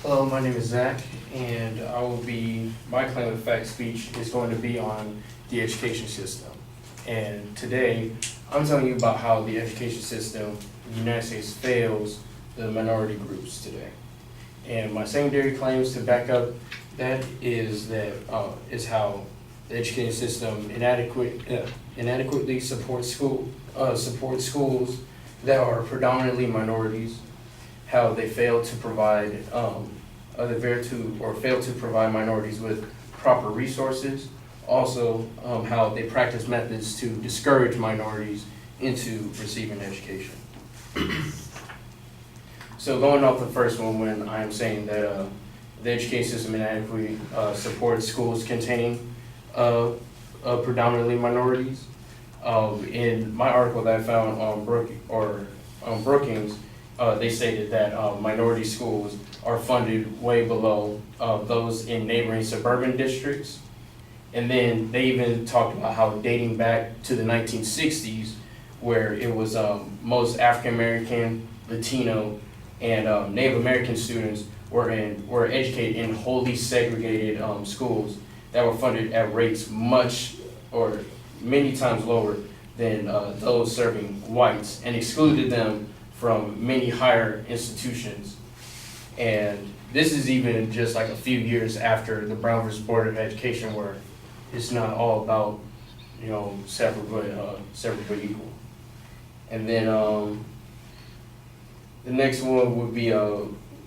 Hello, my name is Zach, and my claim of fact speech is going to be on the education system. And today, I'm telling you about how the education system in the United States fails the minority groups today. And my secondary claims to back up that is how the education system inadequately supports schools that are predominantly minorities, how they fail to provide minorities with proper resources. Also, how they practice methods to discourage minorities into receiving education. So going off the first one, when I'm saying that the education system inadequately supports schools containing predominantly minorities, in my article that I found on Brookings, they stated that minority schools are funded way below those in neighboring suburban districts. And then they even talked about how dating back to the 1960s, where it was most African American, Latino, and Native American students were educated in wholly segregated schools that were funded at rates many times lower than those serving whites, and excluded them from many higher institutions. And this is even just like a few years after the Brown versus Board of Education, where it's not all about, separate but equal. And then the next one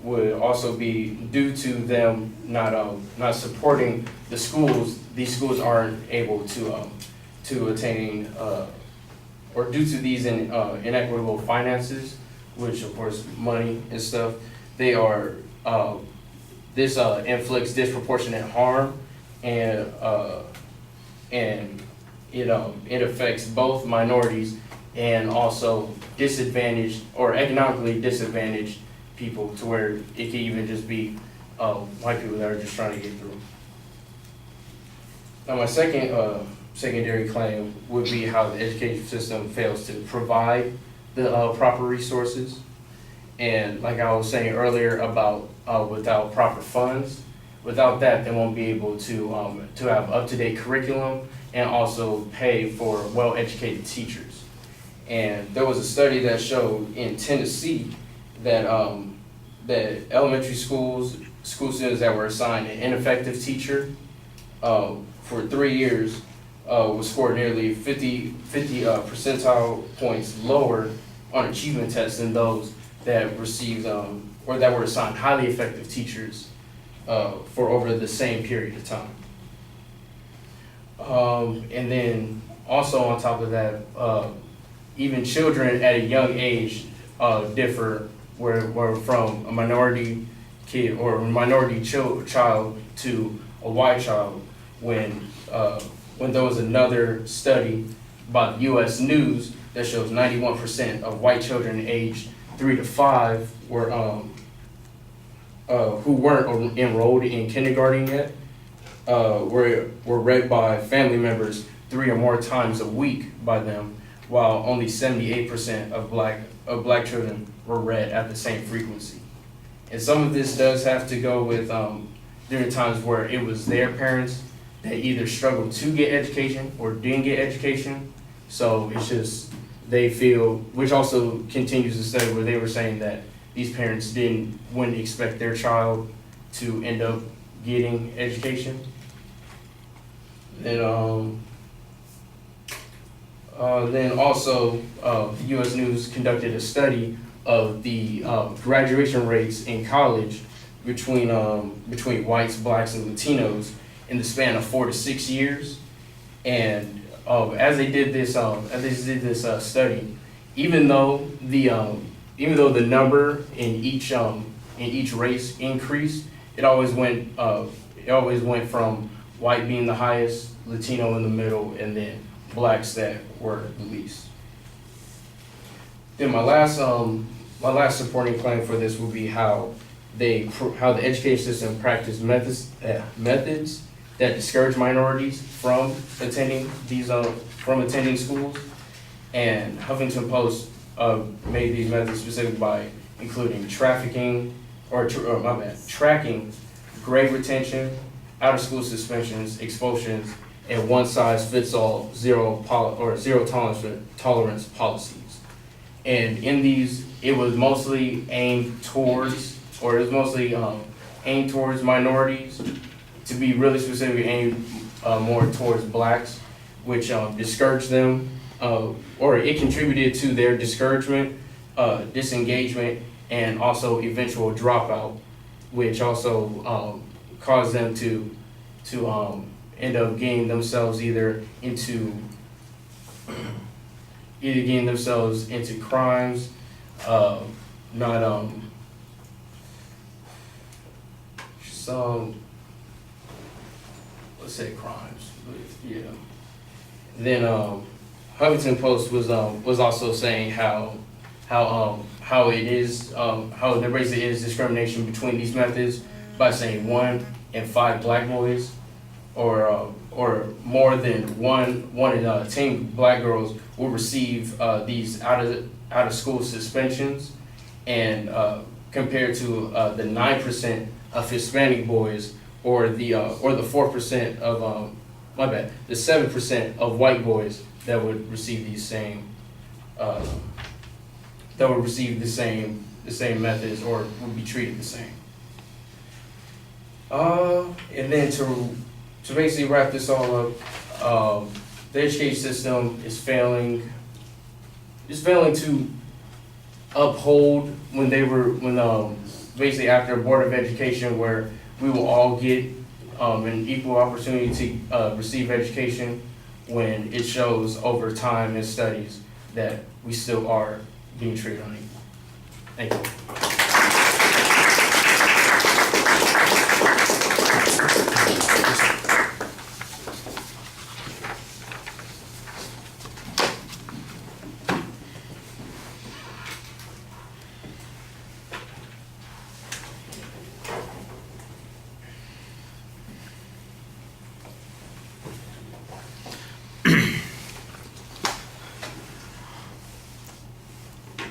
would also be due to them not supporting the schools. These schools aren't able to attain, or due to these inequitable finances, which of course money and stuff, they are this inflicts disproportionate harm, and it affects both minorities and also disadvantaged or economically disadvantaged people, to where it can even just be white people that are just trying to get through. Now my secondary claim would be how the education system fails to provide the proper resources. And like I was saying earlier about without proper funds, without that, they won't be able to have up-to-date curriculum and also pay for well-educated teachers. And there was a study that showed in Tennessee that that elementary school students that were assigned an ineffective teacher for 3 years was scored nearly 50 percentile points lower on achievement tests than those that received or that were assigned highly effective teachers for over the same period of time. And then also on top of that, even children at a young age differ, where from a minority kid or a minority child to a white child, when there was another study by the U.S. News that shows 91% of white children aged 3 to 5 who weren't enrolled in kindergarten yet were read by family members 3 or more times a week by them, while only 78% of black children were read at the same frequency. And some of this does have to go with during times where it was their parents that either struggled to get education or didn't get education. So it's just, they feel, which also continues the study where they were saying that these parents wouldn't expect their child to end up getting education. Then also, the U.S. News conducted a study of the graduation rates in college between whites, blacks, and Latinos in the span of 4 to 6 years. And as they did this study, even though the number in each race increased, it always went from white being the highest, Latino in the middle, and then blacks that were the least. Then my last supporting claim for this would be how the education system practice methods that discourage minorities from attending schools. And Huffington Post made these methods specific by including trafficking, tracking grade retention, out-of-school suspensions, expulsions, and one-size-fits-all zero tolerance policies. And in these, it was mostly aimed towards minorities. To be really specific, aimed more towards blacks, which discouraged them, or it contributed to their discouragement, disengagement, and also eventual dropout, which also caused them to end up getting themselves into crimes, let's say crimes, but yeah. Then Huffington Post was also saying how there basically is discrimination between these methods by saying 1 in 5 black boys, or more than one in 10 black girls will receive these out of school suspensions, and compared to the 9% of Hispanic boys, or the 4% of the 7% of white boys that would receive these same the same methods, or would be treated the same. And then to basically wrap this all up, the education system is failing to uphold basically after a Board of Education where we will all get an equal opportunity to receive education, when it shows over time in studies that we still are being treated unequal. Thank you.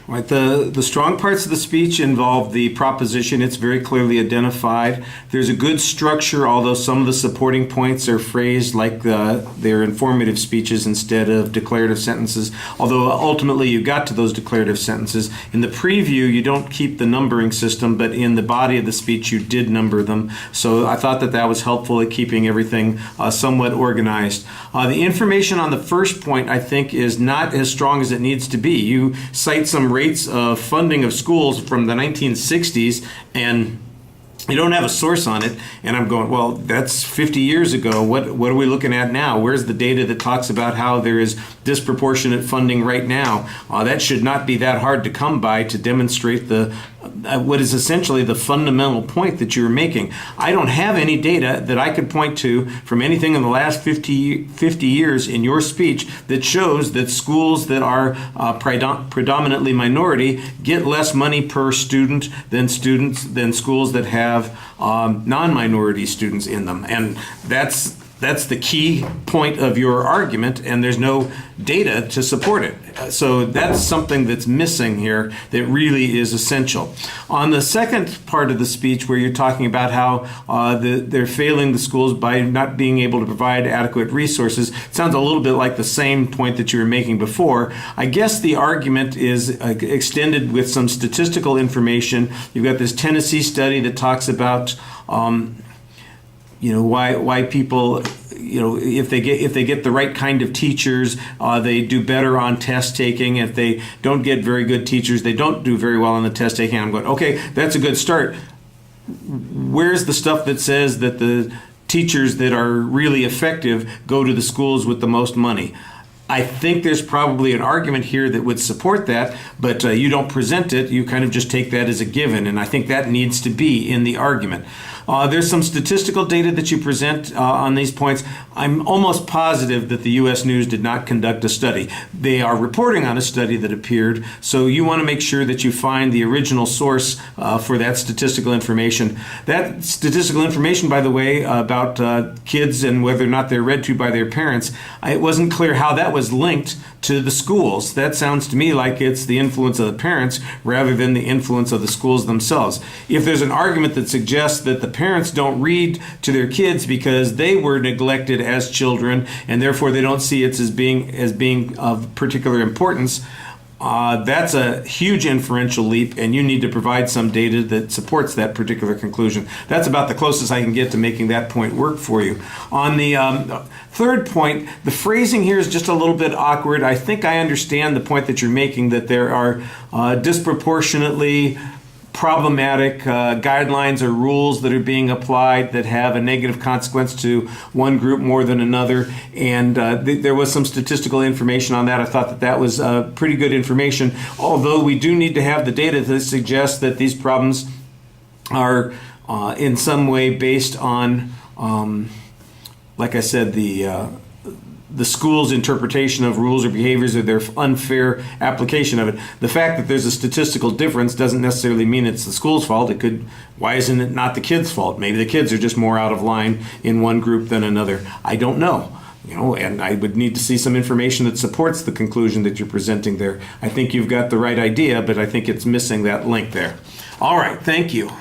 Right, the strong parts of the speech involve the proposition. It's very clearly identified. There's a good structure, although some of the supporting points are phrased like they're informative speeches instead of declarative sentences, although ultimately you got to those declarative sentences. In the preview, you don't keep the numbering system, but in the body of the speech, you did number them. So I thought that was helpful at keeping everything somewhat organized. The information on the first point, I think, is not as strong as it needs to be. You cite some rates of funding of schools from the 1960s, and you don't have a source on it, and I'm going, well, that's 50 years ago. What are we looking at now? Where's the data that talks about how there is disproportionate funding right now? That should not be that hard to come by to demonstrate what is essentially the fundamental point that you're making. I don't have any data that I could point to from anything in the last 50 years in your speech that shows that schools that are predominantly minority get less money per student than schools that have non-minority students in them. And that's the key point of your argument, and there's no data to support it. So that's something that's missing here that really is essential. On the second part of the speech, where you're talking about how they're failing the schools by not being able to provide adequate resources, it sounds a little bit like the same point that you were making before. I guess the argument is extended with some statistical information. You've got this Tennessee study that talks about why people, if they get the right kind of teachers, they do better on test taking. If they don't get very good teachers, they don't do very well on the test taking. I'm going, okay, that's a good start. Where's the stuff that says that the teachers that are really effective go to the schools with the most money? I think there's probably an argument here that would support that, but you don't present it. You kind of just take that as a given, and I think that needs to be in the argument. There's some statistical data that you present on these points. I'm almost positive that the U.S. News did not conduct a study. They are reporting on a study that appeared, so you want to make sure that you find the original source for that statistical information. That statistical information, by the way, about kids and whether or not they're read to by their parents, it wasn't clear how that was linked to the schools. That sounds to me like it's the influence of the parents rather than the influence of the schools themselves. If there's an argument that suggests that the parents don't read to their kids because they were neglected as children and therefore they don't see it as being of particular importance, that's a huge inferential leap, and you need to provide some data that supports that particular conclusion. That's about the closest I can get to making that point work for you. On the third point, the phrasing here is just a little bit awkward. I think I understand the point that you're making, that there are disproportionately problematic guidelines or rules that are being applied that have a negative consequence to one group more than another. And there was some statistical information on that. I thought that that was pretty good information, although we do need to have the data that suggests that these problems are in some way based on, like I said, the school's interpretation of rules or behaviors or their unfair application of it. The fact that there's a statistical difference doesn't necessarily mean it's the school's fault. Why isn't it not the kids' fault? Maybe the kids are just more out of line in one group than another. I don't know. And I would need to see some information that supports the conclusion that you're presenting there. I think you've got the right idea, but I think it's missing that link there. All right, thank you.